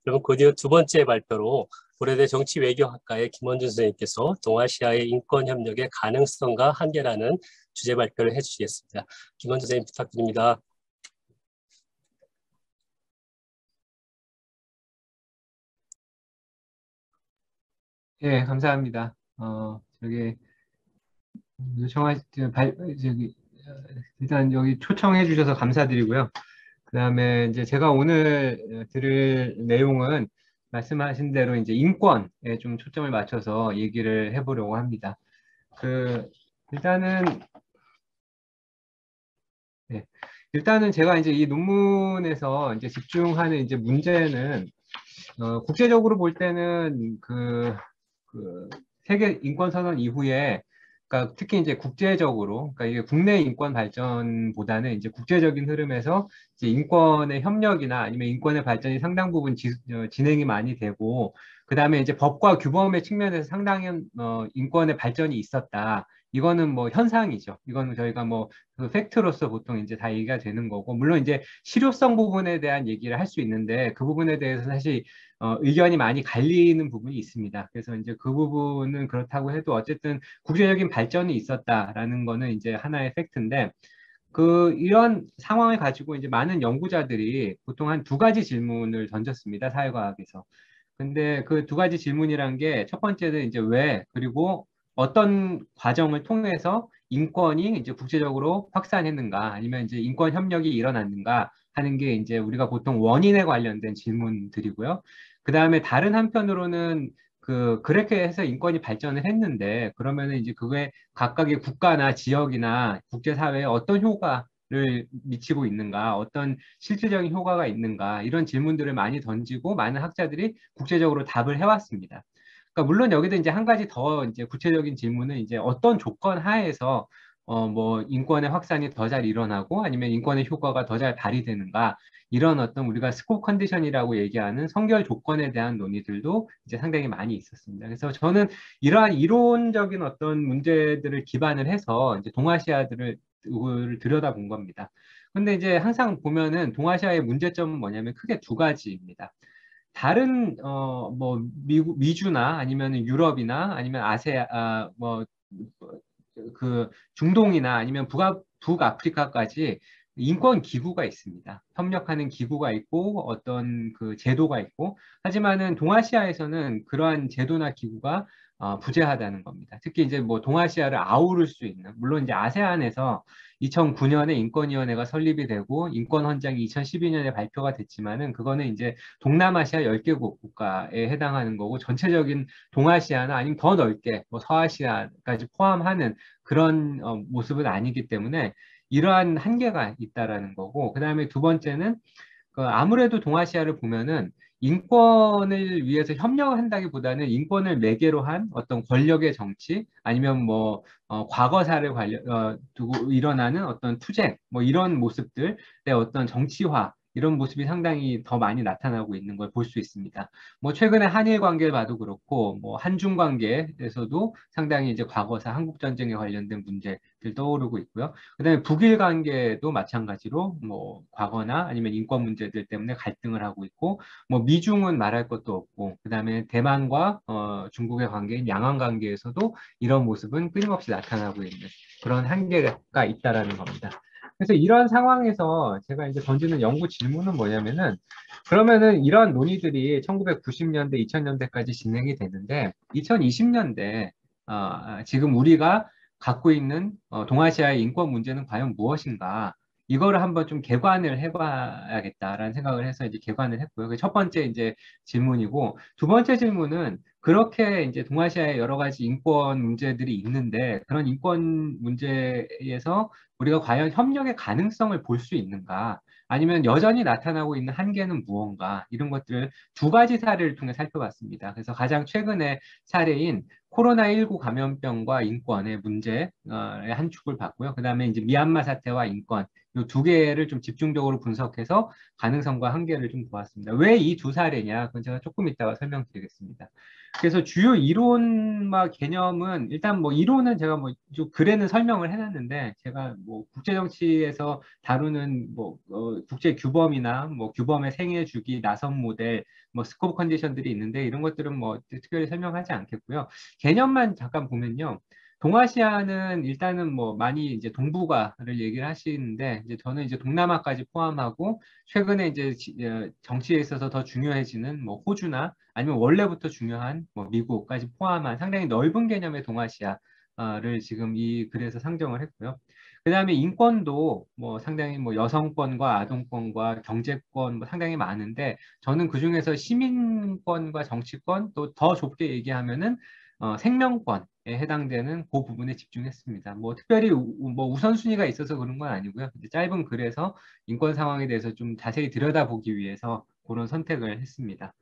그러면 그 뒤에 두 번째 발표로 고려대 정치외교학과의 김원준 선생님께서 동아시아의 인권 협력의 가능성과 한계라는 주제 발표를 해주시겠습니다. 김원준 선생님 부탁드립니다. 예, 감사합니다. 저기 요청하 저기 일단 여기 초청해 주셔서 감사드리고요. 그다음에 이제 제가 오늘 들을 내용은 말씀하신 대로 이제 인권에 좀 초점을 맞춰서 얘기를 해보려고 합니다. 일단은 네, 일단은 제가 이제 이 논문에서 이제 집중하는 이제 문제는 국제적으로 볼 때는 그 세계 인권 선언 이후에 그러니까 특히 이제 국제적으로 그러니까 이게 국내 인권 발전보다는 이제 국제적인 흐름에서 이제 인권의 협력이나 아니면 인권의 발전이 상당 부분 진행이 많이 되고 그다음에 이제 법과 규범의 측면에서 상당한 인권의 발전이 있었다. 이거는 뭐 현상이죠. 이거는 저희가 그 팩트로서 보통 이제 다 얘기가 되는 거고 물론 이제 실효성 부분에 대한 얘기를 할 수 있는데 그 부분에 대해서 사실 의견이 많이 갈리는 부분이 있습니다. 그래서 이제 그 부분은 그렇다고 해도 어쨌든 국제적인 발전이 있었다라는 거는 이제 하나의 팩트인데 이런 상황을 가지고 이제 많은 연구자들이 보통 한 두 가지 질문을 던졌습니다. 사회과학에서. 근데 그 두 가지 질문이란 게 첫 번째는 이제 왜 그리고 어떤 과정을 통해서 인권이 이제 국제적으로 확산했는가 아니면 이제 인권 협력이 일어났는가 하는 게 이제 우리가 보통 원인에 관련된 질문들이고요. 그 다음에 다른 한편으로는 그렇게 해서 인권이 발전을 했는데 그러면은 이제 그게 각각의 국가나 지역이나 국제사회에 어떤 효과를 미치고 있는가, 어떤 실질적인 효과가 있는가 이런 질문들을 많이 던지고 많은 학자들이 국제적으로 답을 해왔습니다. 그러니까 물론 여기도 이제 한 가지 더 이제 구체적인 질문은 이제 어떤 조건 하에서 인권의 확산이 더 잘 일어나고 아니면 인권의 효과가 더 잘 발휘되는가 이런 어떤 우리가 스코프 컨디션이라고 얘기하는 선결 조건에 대한 논의들도 이제 상당히 많이 있었습니다. 그래서 저는 이러한 이론적인 어떤 문제들을 기반을 해서 이제 동아시아들을 들여다본 겁니다. 근데 이제 항상 보면은 동아시아의 문제점은 뭐냐면 크게 두 가지입니다. 다른 미주나 아니면 유럽이나 아니면 중동이나 아니면 북아프리카까지 인권 기구가 있습니다. 협력하는 기구가 있고 어떤 그 제도가 있고 하지만은 동아시아에서는 그러한 제도나 기구가 부재하다는 겁니다. 특히 이제 뭐 동아시아를 아우를 수 있는 물론 이제 아세안에서 2009년에 인권위원회가 설립이 되고 인권헌장이 2012년에 발표가 됐지만은 그거는 이제 동남아시아 10개국 국가에 해당하는 거고 전체적인 동아시아나 아니면 더 넓게 뭐 서아시아까지 포함하는 그런 모습은 아니기 때문에 이러한 한계가 있다라는 거고 그다음에 두 번째는 아무래도 동아시아를 보면은 인권을 위해서 협력을 한다기보다는 인권을 매개로 한 어떤 권력의 정치 아니면 과거사를 두고 일어나는 어떤 투쟁 뭐 이런 모습들의 어떤 정치화 이런 모습이 상당히 더 많이 나타나고 있는 걸 볼 수 있습니다. 뭐 최근에 한일 관계를 봐도 그렇고 뭐 한중 관계에서도 상당히 이제 과거사 한국 전쟁에 관련된 문제들 떠오르고 있고요. 그다음에 북일 관계도 마찬가지로 뭐 과거나 아니면 인권 문제들 때문에 갈등을 하고 있고 뭐 미중은 말할 것도 없고 그다음에 대만과 중국의 관계인 양안 관계에서도 이런 모습은 끊임없이 나타나고 있는 그런 한계가 있다라는 겁니다. 그래서 이런 상황에서 제가 이제 던지는 연구 질문은 뭐냐면은 그러면은 이러한 논의들이 1990년대, 2000년대까지 진행이 되는데 2020년대 지금 우리가 갖고 있는 동아시아의 인권 문제는 과연 무엇인가? 이거를 한번 좀 개관을 해봐야겠다라는 생각을 해서 이제 개관을 했고요. 그게 첫 번째 이제 질문이고 두 번째 질문은 그렇게 이제 동아시아의 여러 가지 인권 문제들이 있는데 그런 인권 문제에서 우리가 과연 협력의 가능성을 볼 수 있는가? 아니면 여전히 나타나고 있는 한계는 무언가? 이런 것들을 두 가지 사례를 통해 살펴봤습니다. 그래서 가장 최근의 사례인 코로나19 감염병과 인권의 문제의 한 축을 봤고요. 그 다음에 이제 미얀마 사태와 인권, 이 두 개를 좀 집중적으로 분석해서 가능성과 한계를 좀 보았습니다. 왜 이 두 사례냐? 그건 제가 조금 이따가 설명드리겠습니다. 그래서 주요 이론과 개념은 일단 뭐 이론은 제가 좀 글에는 설명을 해놨는데 제가 뭐 국제 정치에서 다루는 뭐 국제 규범이나 뭐 규범의 생애 주기, 나선 모델, 뭐 스코프 컨디션들이 있는데 이런 것들은 뭐 특별히 설명하지 않겠고요. 개념만 잠깐 보면요. 동아시아는 일단은 뭐 많이 이제 동북아를 얘기를 하시는데 이제 저는 이제 동남아까지 포함하고 최근에 이제 정치에 있어서 더 중요해지는 뭐 호주나 아니면 원래부터 중요한 뭐 미국까지 포함한 상당히 넓은 개념의 동아시아를 지금 이 글에서 상정을 했고요. 그 다음에 인권도 뭐 상당히 뭐 여성권과 아동권과 경제권 뭐 상당히 많은데 저는 그중에서 시민권과 정치권 또 더 좁게 얘기하면은 생명권에 해당되는 그 부분에 집중했습니다. 뭐 특별히 뭐 우선순위가 있어서 그런 건 아니고요. 짧은 글에서 인권 상황에 대해서 좀 자세히 들여다보기 위해서 그런 선택을 했습니다.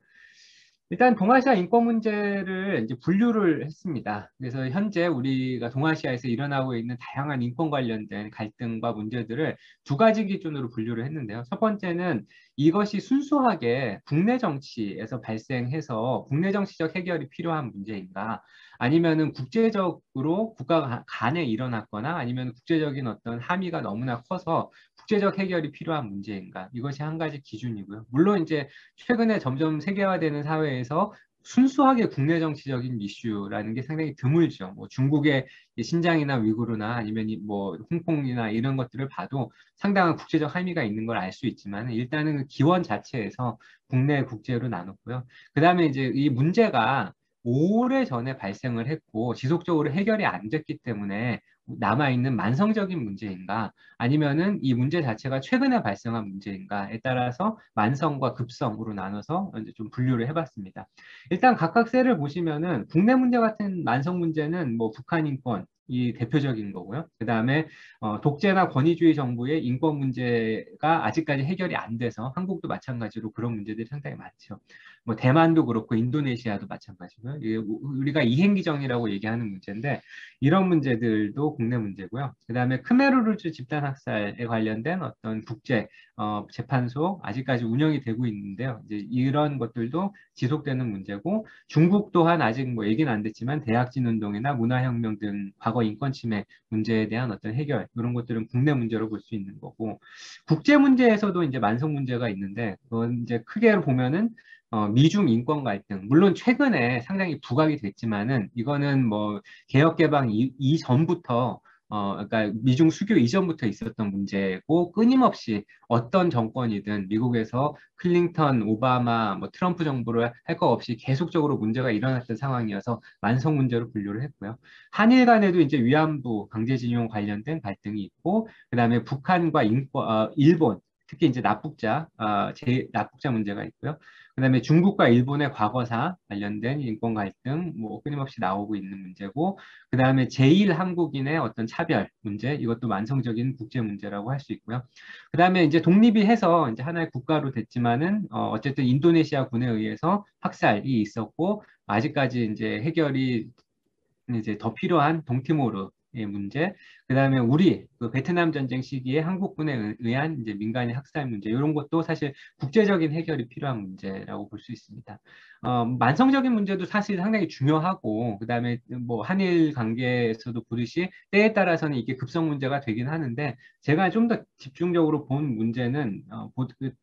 일단 동아시아 인권 문제를 이제 분류를 했습니다. 그래서 현재 우리가 동아시아에서 일어나고 있는 다양한 인권 관련된 갈등과 문제들을 두 가지 기준으로 분류를 했는데요. 첫 번째는 이것이 순수하게 국내 정치에서 발생해서 국내 정치적 해결이 필요한 문제인가, 아니면은 국제적으로 국가 간에 일어났거나 아니면 국제적인 어떤 함의가 너무나 커서 국제적 해결이 필요한 문제인가, 이것이 한 가지 기준이고요. 물론 이제 최근에 점점 세계화되는 사회에서 순수하게 국내 정치적인 이슈라는 게 상당히 드물죠. 뭐 중국의 신장이나 위구르나 아니면 뭐 홍콩이나 이런 것들을 봐도 상당한 국제적 함의가 있는 걸 알 수 있지만 일단은 그 기원 자체에서 국내 국제로 나눴고요. 그 다음에 이제 이 문제가 오래 전에 발생을 했고 지속적으로 해결이 안 됐기 때문에 남아있는 만성적인 문제인가, 아니면은 이 문제 자체가 최근에 발생한 문제인가에 따라서 만성과 급성으로 나눠서 이제 좀 분류를 해봤습니다. 일단 각각 셀을 보시면은 국내 문제 같은 만성 문제는 뭐 북한 인권 이 대표적인 거고요. 그 다음에 독재나 권위주의 정부의 인권 문제가 아직까지 해결이 안 돼서 한국도 마찬가지로 그런 문제들이 상당히 많죠. 뭐 대만도 그렇고 인도네시아도 마찬가지고요. 이게 우리가 이행기정이라고 얘기하는 문제인데 이런 문제들도 국내 문제고요. 그 다음에 크메르루즈 집단 학살에 관련된 어떤 국제 재판소 아직까지 운영이 되고 있는데요. 이제 이런 것들도 지속되는 문제고, 중국 또한 아직 뭐 얘기는 안 됐지만 대약진 운동이나 문화혁명 등 과거 인권 침해 문제에 대한 어떤 해결, 이런 것들은 국내 문제로 볼 수 있는 거고, 국제 문제에서도 이제 만성 문제가 있는데 그건 이제 크게 보면은 미중 인권 갈등, 물론 최근에 상당히 부각이 됐지만은 이거는 뭐 개혁 개방 이전부터 그러니까 미중 수교 이전부터 있었던 문제고, 끊임없이 어떤 정권이든 미국에서 클린턴, 오바마, 뭐 트럼프 정부를 할 거 없이 계속적으로 문제가 일어났던 상황이어서 만성 문제로 분류를 했고요. 한일 간에도 이제 위안부 강제징용 관련된 갈등이 있고, 그다음에 북한과 일본, 특히 이제 납북자 문제가 있고요. 그다음에 중국과 일본의 과거사 관련된 인권 갈등 뭐 끊임없이 나오고 있는 문제고, 그다음에 제1 한국인의 어떤 차별 문제, 이것도 만성적인 국제 문제라고 할 수 있고요. 그다음에 이제 독립이 해서 이제 하나의 국가로 됐지만은 어쨌든 인도네시아 군에 의해서 학살이 있었고 아직까지 이제 해결이 이제 더 필요한 동티모르의 문제, 그 다음에 우리 그 베트남 전쟁 시기에 한국군에 의한 이제 민간인 학살 문제, 이런 것도 사실 국제적인 해결이 필요한 문제라고 볼 수 있습니다. 만성적인 문제도 사실 상당히 중요하고, 그 다음에 뭐 한일 관계에서도 보듯이 때에 따라서는 이게 급성 문제가 되긴 하는데, 제가 좀 더 집중적으로 본 문제는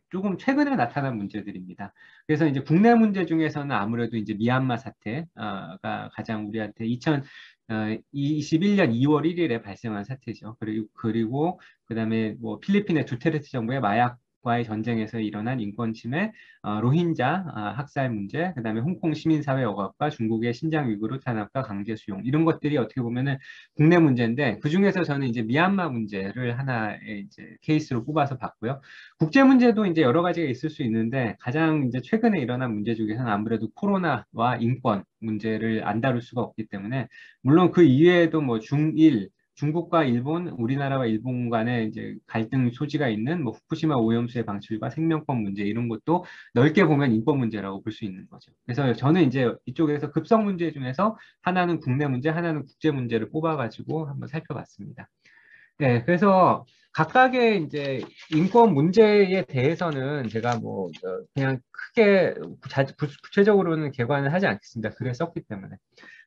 조금 최근에 나타난 문제들입니다. 그래서 이제 국내 문제 중에서는 아무래도 이제 미얀마 사태가 가장 우리한테 2021년 2월 1일에 발생한 사태죠. 그리고 그다음에 뭐 필리핀의 두테르테 정부의 마약과의 전쟁에서 일어난 인권 침해, 로힝자 학살 문제, 그다음에 홍콩 시민사회 억압과 중국의 신장 위구르 탄압과 강제 수용, 이런 것들이 어떻게 보면은 국내 문제인데, 그 중에서 저는 이제 미얀마 문제를 하나의 이제 케이스로 뽑아서 봤고요. 국제 문제도 이제 여러 가지가 있을 수 있는데 가장 이제 최근에 일어난 문제 중에서는 아무래도 코로나와 인권 문제를 안 다룰 수가 없기 때문에, 물론 그 이외에도 뭐 중일, 중국과 일본, 우리나라와 일본 간에 이제 갈등 소지가 있는 뭐 후쿠시마 오염수의 방출과 생명권 문제, 이런 것도 넓게 보면 인권 문제라고 볼 수 있는 거죠. 그래서 저는 이제 이쪽에서 급성 문제 중에서 하나는 국내 문제, 하나는 국제 문제를 뽑아가지고 한번 살펴봤습니다. 네, 그래서 각각의 이제 인권 문제에 대해서는 제가 뭐 그냥 크게 구체적으로는 개관을 하지 않겠습니다. 글에 썼기 때문에.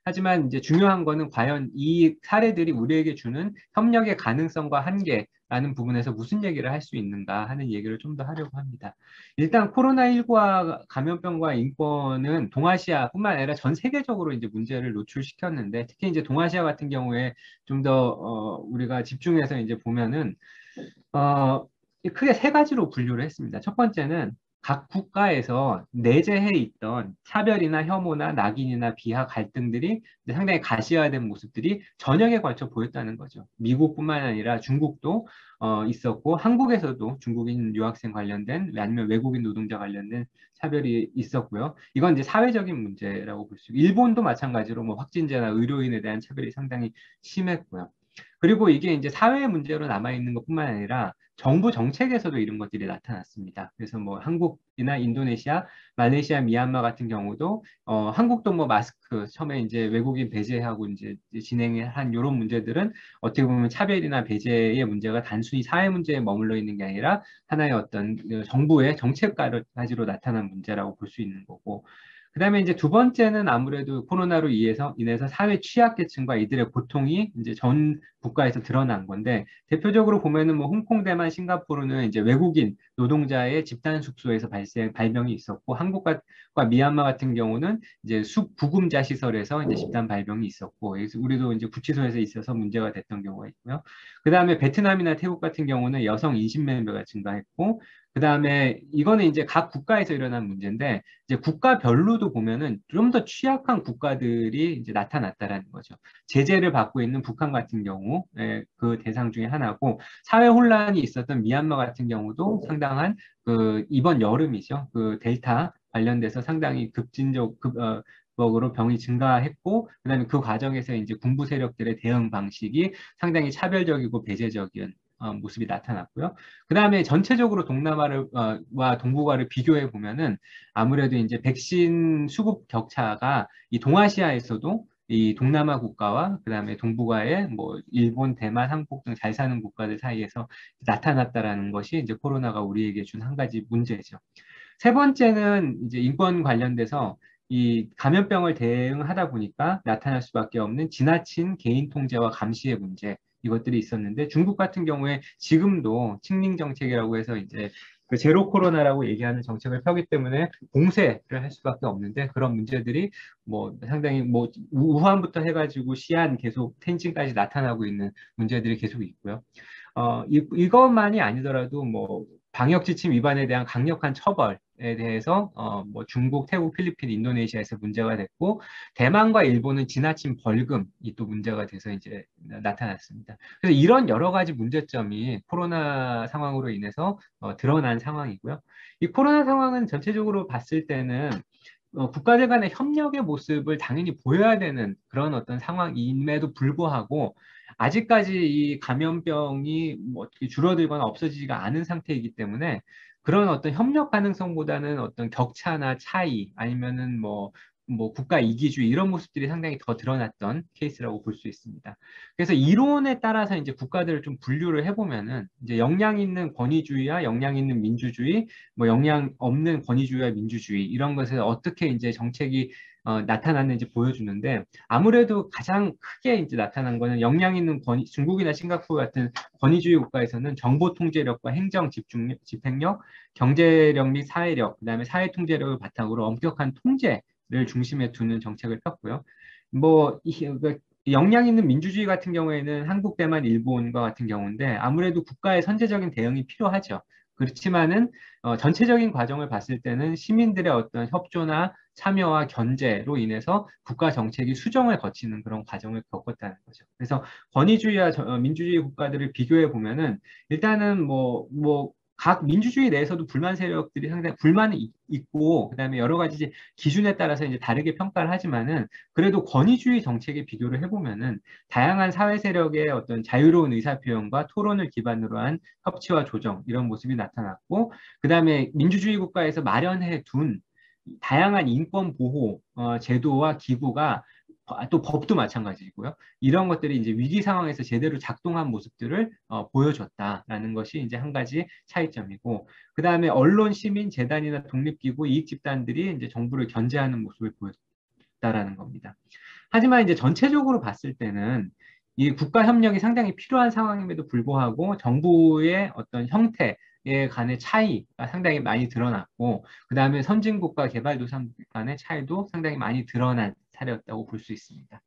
하지만 이제 중요한 거는 과연 이 사례들이 우리에게 주는 협력의 가능성과 한계라는 부분에서 무슨 얘기를 할 수 있는가 하는 얘기를 좀 더 하려고 합니다. 일단 코로나19와 감염병과 인권은 동아시아뿐만 아니라 전 세계적으로 이제 문제를 노출시켰는데, 특히 이제 동아시아 같은 경우에 좀 더 우리가 집중해서 이제 보면은 어, 크게 세 가지로 분류를 했습니다. 첫 번째는 각 국가에서 내재해 있던 차별이나 혐오나 낙인이나 비하 갈등들이 이제 상당히 가시화된 모습들이 전역에 걸쳐 보였다는 거죠. 미국뿐만 아니라 중국도 있었고, 한국에서도 중국인 유학생 관련된 아니면 외국인 노동자 관련된 차별이 있었고요. 이건 이제 사회적인 문제라고 볼 수 있고, 일본도 마찬가지로 뭐 확진자나 의료인에 대한 차별이 상당히 심했고요. 그리고 이게 이제 사회 문제로 남아있는 것뿐만 아니라 정부 정책에서도 이런 것들이 나타났습니다. 그래서 뭐 한국이나 인도네시아, 말레이시아, 미얀마 같은 경우도 한국도 뭐 마스크 처음에 이제 외국인 배제하고 이제 진행한 이런 문제들은 어떻게 보면 차별이나 배제의 문제가 단순히 사회 문제에 머물러 있는 게 아니라 하나의 어떤 정부의 정책까지로 나타난 문제라고 볼 수 있는 거고, 그다음에 이제 두 번째는 아무래도 코로나로 인해서 사회 취약계층과 이들의 고통이 이제 전 국가에서 드러난 건데, 대표적으로 보면은 뭐 홍콩, 대만, 싱가포르는 이제 외국인 노동자의 집단 숙소에서 발병이 있었고, 한국과 미얀마 같은 경우는 이제 부금자 시설에서 이제 집단 발병이 있었고, 그래서 우리도 이제 구치소에서 있어서 문제가 됐던 경우가 있고요. 그다음에 베트남이나 태국 같은 경우는 여성 인신매매가 증가했고, 그다음에 이거는 이제 각 국가에서 일어난 문제인데, 이제 국가별로도 보면은 좀 더 취약한 국가들이 이제 나타났다라는 거죠. 제재를 받고 있는 북한 같은 경우, 그 대상 중에 하나고, 사회 혼란이 있었던 미얀마 같은 경우도 상당한 그 이번 여름이죠. 그 델타 관련돼서 상당히 급진적으로 병이 증가했고, 그다음에 그 과정에서 이제 군부 세력들의 대응 방식이 상당히 차별적이고 배제적인 모습이 나타났고요. 그 다음에 전체적으로 동남아와 동북아를 비교해 보면은 아무래도 이제 백신 수급 격차가 이 동아시아에서도 이 동남아 국가와 그다음에 동북아의 뭐 일본, 대만, 한국 등 잘 사는 국가들 사이에서 나타났다라는 것이 이제 코로나가 우리에게 준 한 가지 문제죠. 세 번째는 이제 인권 관련돼서 이 감염병을 대응하다 보니까 나타날 수밖에 없는 지나친 개인 통제와 감시의 문제, 이것들이 있었는데, 중국 같은 경우에 지금도 칭링 정책이라고 해서 이제 그 제로 코로나라고 얘기하는 정책을 펴기 때문에 봉쇄를 할 수밖에 없는데, 그런 문제들이 뭐 상당히 뭐 우한부터 해가지고 시안 계속 텐진까지 나타나고 있는 문제들이 계속 있고요. 이것만이 아니더라도 뭐 방역 지침 위반에 대한 강력한 처벌에 대해서 뭐 중국, 태국, 필리핀, 인도네시아에서 문제가 됐고, 대만과 일본은 지나친 벌금이 또 문제가 돼서 이제 나타났습니다. 그래서 이런 여러 가지 문제점이 코로나 상황으로 인해서 드러난 상황이고요. 이 코로나 상황은 전체적으로 봤을 때는 국가들 간의 협력의 모습을 당연히 보여야 되는 그런 어떤 상황임에도 불구하고, 아직까지 이 감염병이 뭐 어떻게 줄어들거나 없어지지가 않은 상태이기 때문에 그런 어떤 협력 가능성보다는 어떤 격차나 차이 아니면은 뭐 국가 이기주의 이런 모습들이 상당히 더 드러났던 케이스라고 볼 수 있습니다. 그래서 이론에 따라서 이제 국가들을 좀 분류를 해보면은 이제 역량 있는 권위주의와 역량 있는 민주주의, 뭐 역량 없는 권위주의와 민주주의 이런 것에서 어떻게 이제 정책이 나타났는지 보여주는데, 아무래도 가장 크게 이제 나타난 거는 역량 있는 중국이나 싱가포르 같은 권위주의 국가에서는 정보 통제력과 행정 집행력, 경제력 및 사회력, 그다음에 사회 통제력을 바탕으로 엄격한 통제를 중심에 두는 정책을 폈고요. 그 역량 있는 민주주의 같은 경우에는 한국, 대만, 일본과 같은 경우인데, 아무래도 국가의 선제적인 대응이 필요하죠. 그렇지만은 전체적인 과정을 봤을 때는 시민들의 어떤 협조나 참여와 견제로 인해서 국가 정책이 수정을 거치는 그런 과정을 겪었다는 거죠. 그래서 권위주의와 민주주의 국가들을 비교해 보면은 일단은 각 민주주의 내에서도 불만 세력들이 상당히 불만이 있고, 그다음에 여러 가지 기준에 따라서 이제 다르게 평가를 하지만은, 그래도 권위주의 정책에 비교를 해보면은 다양한 사회 세력의 어떤 자유로운 의사표현과 토론을 기반으로 한 협치와 조정 이런 모습이 나타났고, 그다음에 민주주의 국가에서 마련해 둔 다양한 인권 보호 제도와 기구가 또 법도 마찬가지고요. 이런 것들이 이제 위기 상황에서 제대로 작동한 모습들을 보여줬다라는 것이 이제 한 가지 차이점이고, 그 다음에 언론, 시민, 재단이나 독립기구, 이익 집단들이 이제 정부를 견제하는 모습을 보여줬다라는 겁니다. 하지만 이제 전체적으로 봤을 때는 이 국가 협력이 상당히 필요한 상황임에도 불구하고 정부의 어떤 형태에 간의 차이가 상당히 많이 드러났고, 그 다음에 선진국과 개발도상국 간의 차이도 상당히 많이 드러난 사례였다고 볼 수 있습니다.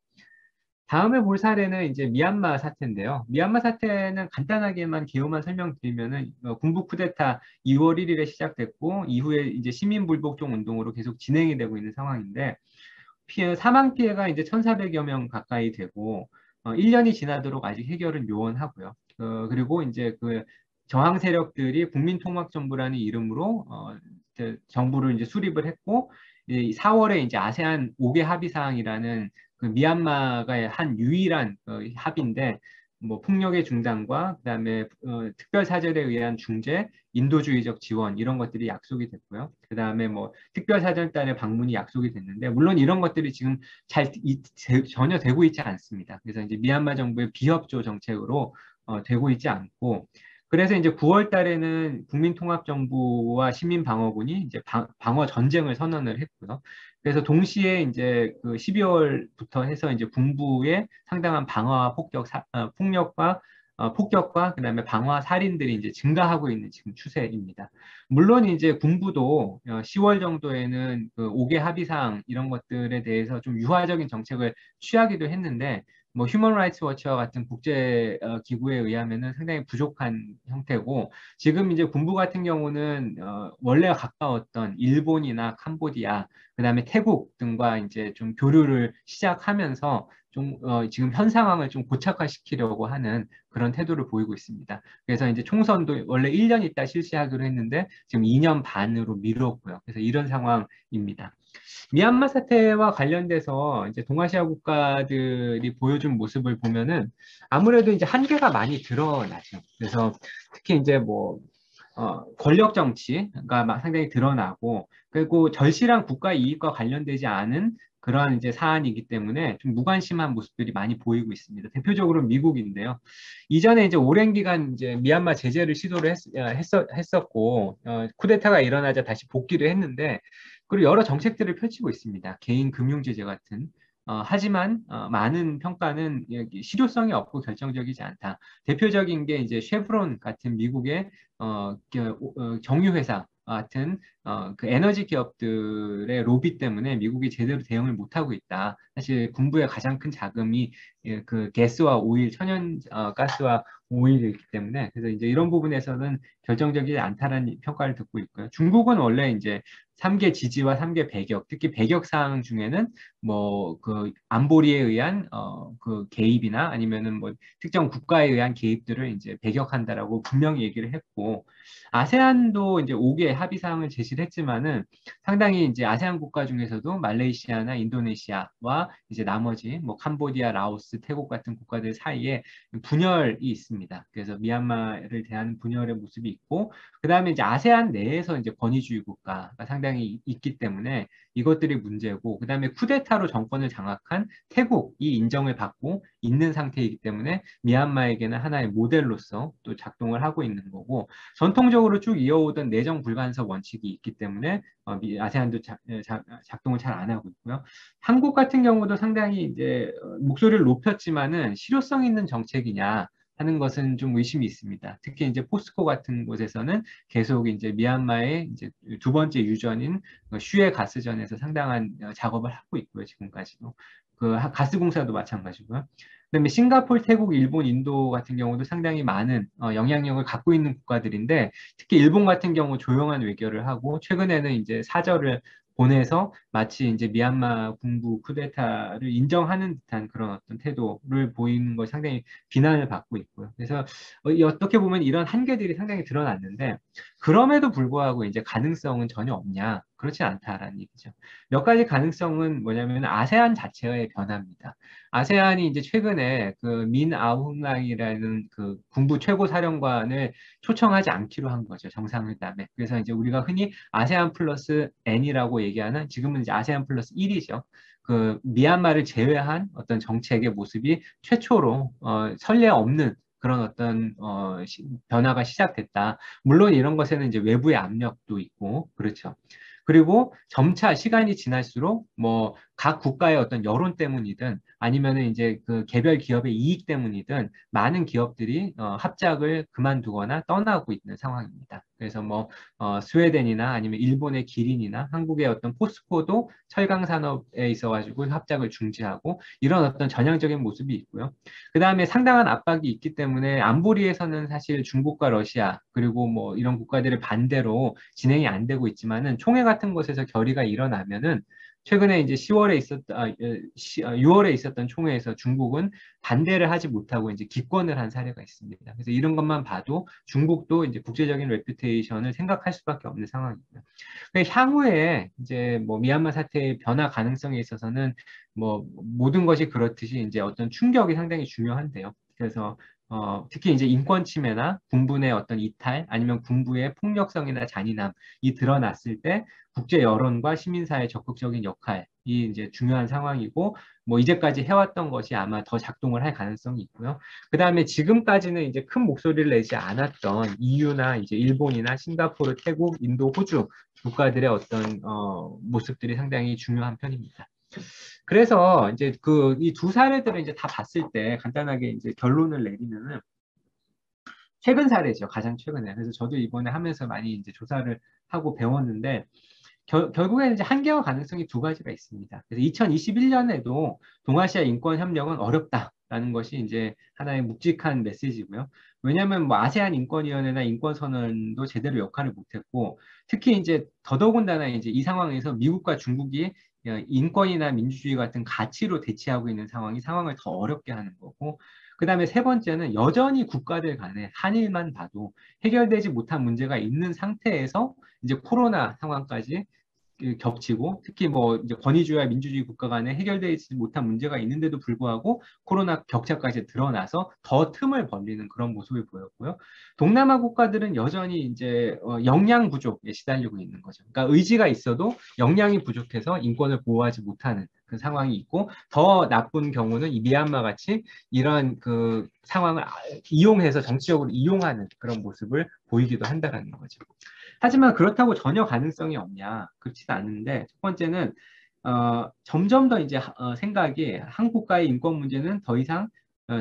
다음에 볼 사례는 이제 미얀마 사태인데요. 미얀마 사태는 간단하게만 개요만 설명드리면은 군부 쿠데타 2월 1일에 시작됐고 이후에 이제 시민 불복종 운동으로 계속 진행이 되고 있는 상황인데 사망 피해가 이제 1,400여 명 가까이 되고 1년이 지나도록 아직 해결은 요원하고요. 그리고 이제 그 저항 세력들이 국민통합정부라는 이름으로 이제 정부를 이제 수립을 했고 4월에 이제 아세안 5개 합의 사항이라는 그 미얀마가 한 유일한 합의인데 뭐 폭력의 중단과 그다음에 특별 사절에 의한 중재, 인도주의적 지원 이런 것들이 약속이 됐고요. 그다음에 뭐 특별 사절단의 방문이 약속이 됐는데 물론 이런 것들이 지금 전혀 되고 있지 않습니다. 그래서 이제 미얀마 정부의 비협조 정책으로 되고 있지 않고 그래서 이제 9월 달에는 국민통합정부와 시민방어군이 이제 방어 전쟁을 선언을 했고요. 그래서 동시에 이제 그 12월부터 해서 이제 군부의 상당한 방어와 폭격과 그다음에 방화 살인들이 이제 증가하고 있는 지금 추세입니다. 물론 이제 군부도 10월 정도에는 그 5개 합의사항 이런 것들에 대해서 좀 유화적인 정책을 취하기도 했는데 뭐 휴먼 라이츠 워치와 같은 국제 기구에 의하면은 상당히 부족한 형태고 지금 이제 군부 같은 경우는 원래 가까웠던 일본이나 캄보디아 그다음에 태국 등과 이제 좀 교류를 시작하면서 좀 지금 현 상황을 좀 고착화시키려고 하는 그런 태도를 보이고 있습니다. 그래서 이제 총선도 원래 1년 있다 실시하기로 했는데 지금 2년 반으로 미뤘고요. 그래서 이런 상황입니다. 미얀마 사태와 관련돼서 이제 동아시아 국가들이 보여준 모습을 보면은 아무래도 이제 한계가 많이 드러나죠. 그래서 특히 이제 뭐 권력 정치가 상당히 드러나고 그리고 절실한 국가 이익과 관련되지 않은 그러한 이제 사안이기 때문에 좀 무관심한 모습들이 많이 보이고 있습니다. 대표적으로 미국인데요. 이전에 이제 오랜 기간 이제 미얀마 제재를 시도를 했었고 쿠데타가 일어나자 다시 복귀를 했는데 그리고 여러 정책들을 펼치고 있습니다. 개인 금융 제재 같은. 하지만 많은 평가는 실효성이 없고 결정적이지 않다. 대표적인 게 이제 쉐브론 같은 미국의 정유회사 같은 그 에너지 기업들의 로비 때문에 미국이 제대로 대응을 못하고 있다. 사실 군부의 가장 큰 자금이 그 가스와 오일, 천연 가스와 오일이기 때문에 그래서 이제 이런 부분에서는 결정적이지 않다라는 평가를 듣고 있고요. 중국은 원래 이제 3개 지지와 3개 배격, 특히 배격 사항 중에는 뭐 그 안보리에 의한 그 개입이나 아니면은 뭐 특정 국가에 의한 개입들을 이제 배격한다라고 분명히 얘기를 했고 아세안도 이제 5개 합의 사항을 제시를 했지만은 상당히 이제 아세안 국가 중에서도 말레이시아나 인도네시아와 이제 나머지 뭐 캄보디아, 라오스, 태국 같은 국가들 사이에 분열이 있습니다. 그래서 미얀마를 대하는 분열의 모습이 있고 그다음에 이제 아세안 내에서 이제 권위주의 국가가 상당히 있기 때문에 이것들이 문제고 그다음에 쿠데타로 정권을 장악한 태국이 인정을 받고 있는 상태이기 때문에 미얀마에게는 하나의 모델로서 또 작동을 하고 있는 거고 전통적으로 쭉 이어오던 내정 불간섭 원칙이 있기 때문에 아세안도 작동을 잘 안 하고 있고요. 한국 같은 경우도 상당히 이제 목소리를 높였지만은 실효성 있는 정책이냐 하는 것은 좀 의심이 있습니다. 특히 이제 포스코 같은 곳에서는 계속 이제 미얀마의 이제 두 번째 유전인 슈에 가스전에서 상당한 작업을 하고 있고요. 지금까지도. 그 가스공사도 마찬가지고요. 그다음에 싱가포르, 태국, 일본, 인도 같은 경우도 상당히 많은 영향력을 갖고 있는 국가들인데 특히 일본 같은 경우 조용한 외교를 하고 최근에는 이제 사절을 보내서 마치 이제 미얀마 군부 쿠데타를 인정하는 듯한 그런 어떤 태도를 보이는 것 상당히 비난을 받고 있고요. 그래서 어떻게 보면 이런 한계들이 상당히 드러났는데 그럼에도 불구하고 이제 가능성은 전혀 없냐? 그렇지 않다라는 얘기죠. 몇 가지 가능성은 뭐냐면 아세안 자체의 변화입니다. 아세안이 이제 최근에 그 민 아웅랑이라는 그 군부 최고 사령관을 초청하지 않기로 한 거죠. 정상회담에. 그래서 이제 우리가 흔히 아세안 플러스 N이라고 얘기하는 지금은 이제 아세안 플러스 1이죠. 그 미얀마를 제외한 어떤 정책의 모습이 최초로 선례 없는 그런 어떤 변화가 시작됐다. 물론 이런 것에는 이제 외부의 압력도 있고 그렇죠. 그리고 점차 시간이 지날수록 뭐 각 국가의 어떤 여론 때문이든 아니면은 이제 그 개별 기업의 이익 때문이든 많은 기업들이 합작을 그만두거나 떠나고 있는 상황입니다. 그래서 뭐 스웨덴이나 아니면 일본의 기린이나 한국의 어떤 포스코도 철강 산업에 있어가지고 합작을 중지하고 이런 어떤 전향적인 모습이 있고요. 그 다음에 상당한 압박이 있기 때문에 안보리에서는 사실 중국과 러시아 그리고 뭐 이런 국가들의 반대로 진행이 안 되고 있지만은 총회 같은 곳에서 결의가 일어나면은 최근에 이제 6월에 있었던 총회에서 중국은 반대를 하지 못하고 이제 기권을 한 사례가 있습니다. 그래서 이런 것만 봐도 중국도 이제 국제적인 레퓨테이션을 생각할 수밖에 없는 상황입니다. 향후에 이제 뭐 미얀마 사태의 변화 가능성에 있어서는 뭐 모든 것이 그렇듯이 이제 어떤 충격이 상당히 중요한데요. 그래서 특히 이제 인권 침해나 군부의 어떤 이탈 아니면 군부의 폭력성이나 잔인함이 드러났을 때 국제 여론과 시민사회의 적극적인 역할이 이제 중요한 상황이고 뭐 이제까지 해왔던 것이 아마 더 작동을 할 가능성이 있고요. 그 다음에 지금까지는 이제 큰 목소리를 내지 않았던 EU나 이제 일본이나 싱가포르, 태국, 인도, 호주 국가들의 어떤 모습들이 상당히 중요한 편입니다. 그래서 이제 그 이 두 사례들을 이제 다 봤을 때 간단하게 이제 결론을 내리면은 최근 사례죠. 가장 최근에. 그래서 저도 이번에 하면서 많이 이제 조사를 하고 배웠는데 결국에는 이제 한계와 가능성이 두 가지가 있습니다. 그래서 2021년에도 동아시아 인권 협력은 어렵다라는 것이 이제 하나의 묵직한 메시지고요. 왜냐하면 뭐 아세안 인권위원회나 인권선언도 제대로 역할을 못했고, 특히 이제 더더군다나 이제 이 상황에서 미국과 중국이 인권이나 민주주의 같은 가치로 대치하고 있는 상황을 더 어렵게 하는 거고, 그 다음에 세 번째는 여전히 국가들 간에 한일만 봐도 해결되지 못한 문제가 있는 상태에서 이제 코로나 상황까지 겹치고 특히 뭐 이제 권위주의와 민주주의 국가 간에 해결되지 못한 문제가 있는데도 불구하고 코로나 격차까지 드러나서 더 틈을 벌리는 그런 모습을 보였고요. 동남아 국가들은 여전히 이제 역량 부족에 시달리고 있는 거죠. 그러니까 의지가 있어도 역량이 부족해서 인권을 보호하지 못하는 그 상황이 있고 더 나쁜 경우는 이 미얀마 같이 이런 그 상황을 이용해서 정치적으로 이용하는 그런 모습을 보이기도 한다라는 거죠. 하지만 그렇다고 전혀 가능성이 없냐? 그렇지도 않은데 첫 번째는 점점 더 이제 생각이 한 국가의 인권 문제는 더 이상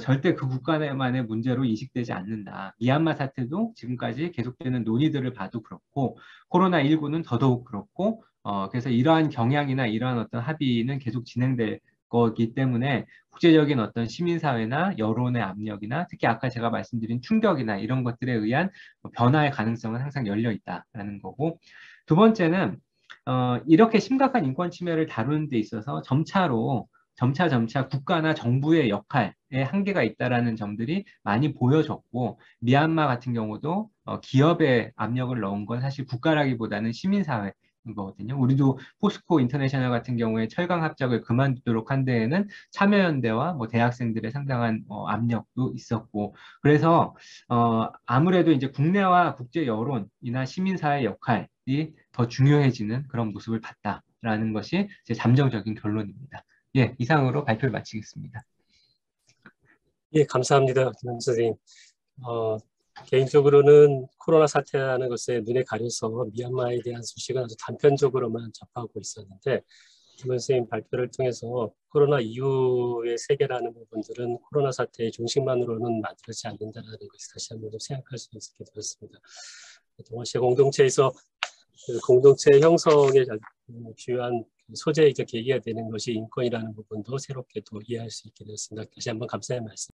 절대 그 국가만의 문제로 인식되지 않는다. 미얀마 사태도 지금까지 계속되는 논의들을 봐도 그렇고 코로나19는 더더욱 그렇고 그래서 이러한 경향이나 이러한 어떤 합의는 계속 진행될 거기 때문에 국제적인 어떤 시민사회나 여론의 압력이나 특히 아까 제가 말씀드린 충격이나 이런 것들에 의한 변화의 가능성은 항상 열려 있다라는 거고 두 번째는 이렇게 심각한 인권 침해를 다루는 데 있어서 점차 국가나 정부의 역할에 한계가 있다라는 점들이 많이 보여졌고 미얀마 같은 경우도 기업의 압력을 넣은 건 사실 국가라기보다는 시민사회 거거든요. 우리도 포스코 인터내셔널 같은 경우에 철강 합작을 그만두도록 한 데에는 참여연대와 뭐 대학생들의 상당한 압력도 있었고 그래서 아무래도 이제 국내와 국제 여론이나 시민사회 역할이 더 중요해지는 그런 모습을 봤다라는 것이 제 잠정적인 결론입니다. 예, 이상으로 발표를 마치겠습니다. 예, 감사합니다, 김 선생님. 개인적으로는 코로나 사태라는 것에 눈에 가려서 미얀마에 대한 소식은 아주 단편적으로만 접하고 있었는데 김 선생님 발표를 통해서 코로나 이후의 세계라는 부분들은 코로나 사태의 중심만으로는 만들어지지 않는다는 것을 다시 한번 좀 생각할 수 있게 되었습니다. 동아시아 공동체에서 그 공동체 형성의 주요한 소재이자 계기가 되는 것이 인권이라는 부분도 새롭게 또 이해할 수 있게 되었습니다. 다시 한번 감사의 말씀.